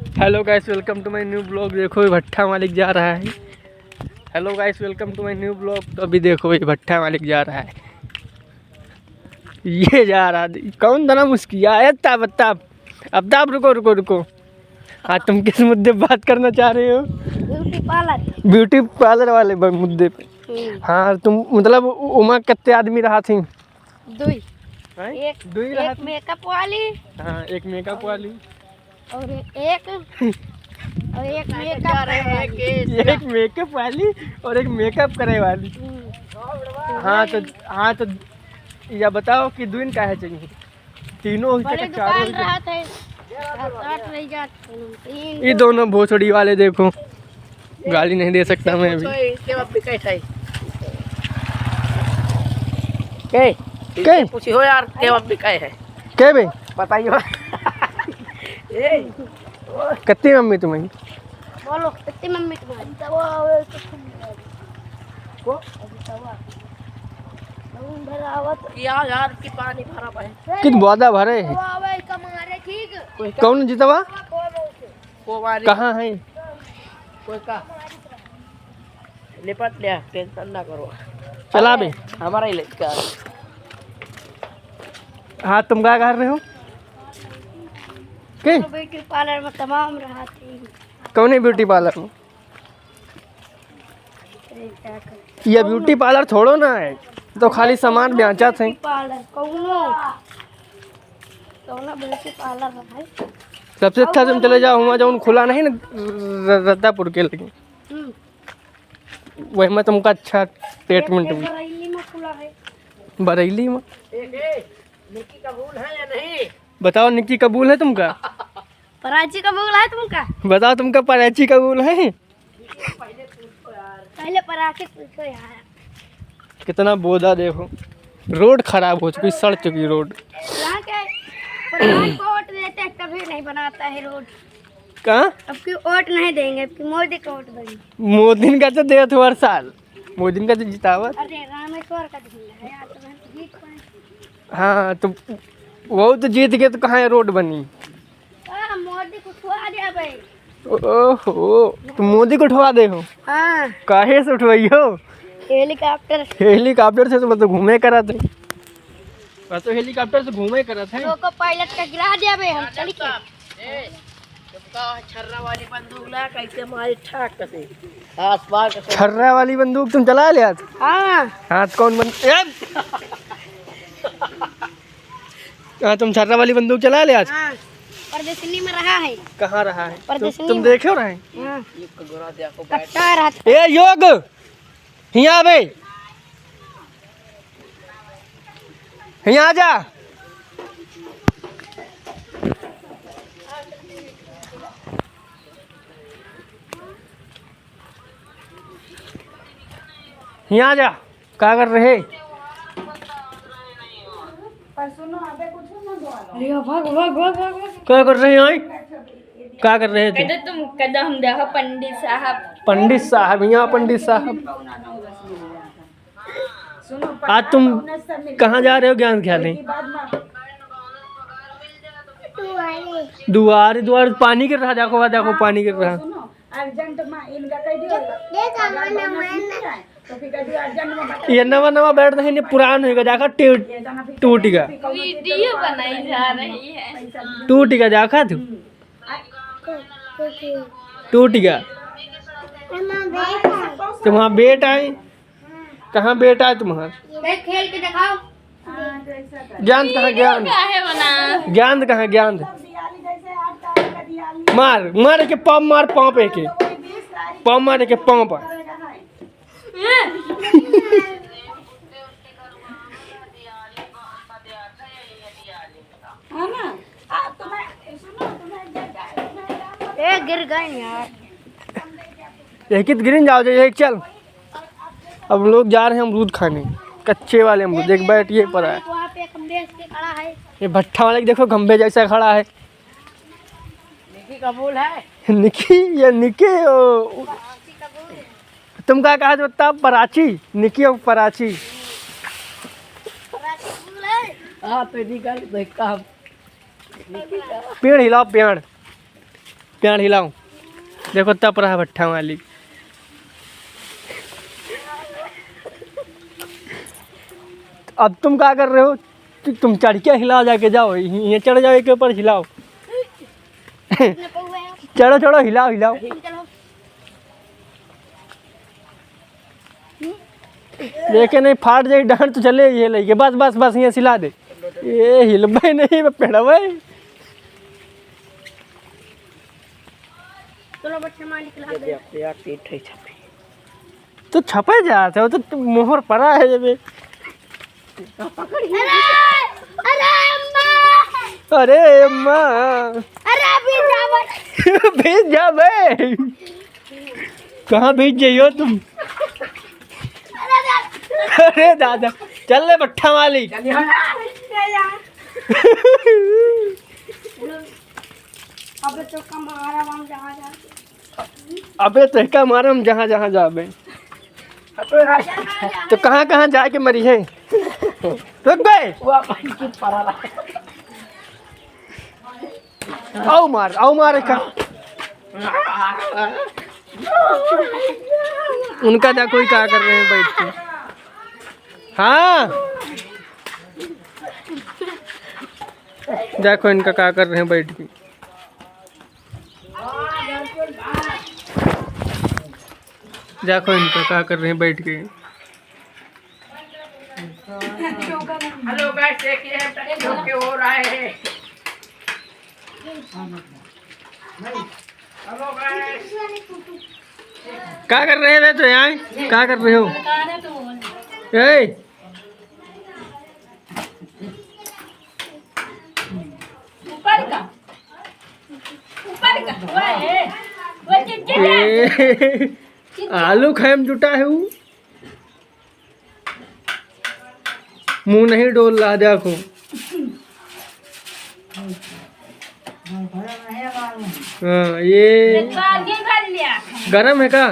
Hello guys, welcome to my new blog. देखो ये भट्ठा मालिक जा रहा है। Hello guys, welcome to my new blog. तो अभी देखो ये भट्ठा मालिक जा रहा है। ये जा रहा है। कौन धना मुस्किया है? अब ताब रुको रुको रुको। हाँ, तुम किस मुद्दे पे बात करना चाह रहे हो? ब्यूटी पार्लर वाले मुद्दे पे। हाँ, तुम मतलब उमा कितने आदमी रहा थी? एक मेकअप वाली। हाँ, एक मेकअप वाली और एक मेकअप वाली और एक मेकअप करे वाली। हाँ तो या बताओ कि दून का है चाहिए? तीनों ही बड़े तक चारों दुकान रहा थे। ये दोनों भोसड़ी वाले देखो, गाली नहीं दे सकता मैं अभी। के पूछी हो यार, केवल भी है के बे बताइए। कितनी मम्मी तुम्हारी? बोलो कितनी मम्मी तुम्हारी? यार की पानी भरा है। कित बोदा भरे है? कौन जीतवा? कहाँ है? कोई का निपट लिया, टेंशन ना करो। चला बे हमारा ही लेकर हाँ, तुम क्या कर रहे हो? के ब्यूटी पार्लर में तमाम रहा थी। कौन है ब्यूटी पार्लर में? ये ब्यूटी पार्लर छोड़ो ना है, तो खाली सामान बेचा थे। पार्लर कौनो ब्यूटी पार्लर है। सबसे अच्छा तुम चले जाओ वहाँ, जो खुला नहीं ना रद्दापुर के लगे, वही में तुमका अच्छा ट्रीटमेंट भी। बरेली में खुला है। बरेली में निक्की कबूल है या नहीं? बताओ, निक्की कबूल है तुमका? पराची कबूल है तुमका? बताओ, तुमका पराची कबूल है? पहले पराची पूछो यार। कितना बोधा देखो, रोड खराब हो चुकी, सड़ चुकी रोड। यहाँ के प्रधान को वोट देते हैं, कभी नहीं बनाता है रोड। कहाँ? अब की वोट नहीं देंगे, अब की मोदी को वोट देंगे। मोदी का तो देत हर साल, मोदी का तो जितावत। अरे रामेश्वर का झंडा है यार, तो हम जीत पाए। हाँ, तो वो तो जीत गए, तो कहाँ है रोड बनी? मोदी को उठवा दिया भाई। ओहो, तुम मोदी को उठवा दे हो? हाँ, काहे से उठवाई हो? हेलीकॉप्टर हेलीकॉप्टर से तो मतलब घूमे करा थे। बस तो हेलीकॉप्टर से घूमे करा थे। को पायलट का गिरा दिया भाई। हम चल के छर्रा वाली बंदूक ला, कैसे मारी ठाक कसे आस पास छर्रा वाली बंदूक तुम चला लिया? हाँ, हाथ कौन हाँ, तुम छर्रा वाली बंदूक चला लिया? हाँ, प्रदर्शनी में रहा है। कहाँ रहा है? प्रदर्शनी तुम में। देखे हो रहे? हाँ, एक गोरा देखो कट्टा रहा था। ए योग, हिया बे, हिया आ जा। यहाँ आ जा, क्या कर रहे? क्या कर रहे हैं? क्या कर रहे थे? तुम कदम देखो पंडित साहब। पंडित साहब, यहाँ पंडित साहब। आज तुम कहाँ जा रहे हो ज्ञान खेलने? दुआर दुआर पानी गिर रहा, देखो देखो पानी गिर रहा। ये नवा नवा बैठ रहे हैं, पुरान होगा जाकर टूट गया। वीडियो बनाई जा रही है। टूट गया जाकर तू, टूट गया। तुम्हारा बेटा है? कहाँ बेटा है तुम्हारा? खेल के दिखाओ। ज्ञान कहाँ? ज्ञान ज्ञान कहाँ? ज्ञान मार मार के पाँव, मार पाँव पे के पाँव, मारे के पाँव पर। गिर गए यार। एक गिरिन जाओ, एक चल। अब लोग जा रहे हैं अमरूद खाने, कच्चे वाले अमरूद। एक बैठ ये पर है, वहाँ पे खंबे से खड़ा है। ये भट्ठा वाले देखो, खंबे जैसा खड़ा है। निक्की कबूल है? निकी या निके तुम क्या कहा? बता, पराची, निकी और पराची। हाँ तो निकल देखता हम। पेड़ हिलाओ, पेड़। प्यार हिलाऊं। देखो तप रहा भट्ठा मालिक। अब तुम क्या कर रहे हो? तुम चढ़ के हिलाओ, जाके जाओ, ये चढ़ जाओ एक के ऊपर हिलाओ। चढ़ो चढ़ो, हिलाओ हिलाओ। चलो लेके नहीं फाट जाए डांट तो चले ये लेके, बस बस बस ये सिला दे। ये हिलबे नहीं पेड़वे। चलो बच्चे मालिक ला दे। यार पीठ है छपी। तो छपे जाते हो तो मोहर पड़ा है जब। अरे अरे अम्मा, अरे अम्मा अरे अभी जा भेज जा बे। कहाँ भेज जाइयो तुम? अरे दादा चल ले भट्ठा मालिक। अबे तो कमारा हम जहाँ जा। अबे तो का मारा हम जहाँ जहाँ जाबे। तो कहाँ कहाँ जाके मरी है? रुक गए। आओ मार का। उनका देखो ही क्या कर रहे हैं बैठ के। हाँ देखो इनका क्या कर रहे हैं बैठ के। देखो इनका क्या कर रहे हैं बैठ के। हेलो गाइस, देखिए ट्रैक्टर के हो रहा है। हेलो गाइस, क्या कर रहे हैं? तो यहाँ क्या कर रहे हो? ए आलू खाए में जुटा है वो। मुंह नहीं डोल रहा देखो। हाँ ये गरम है का?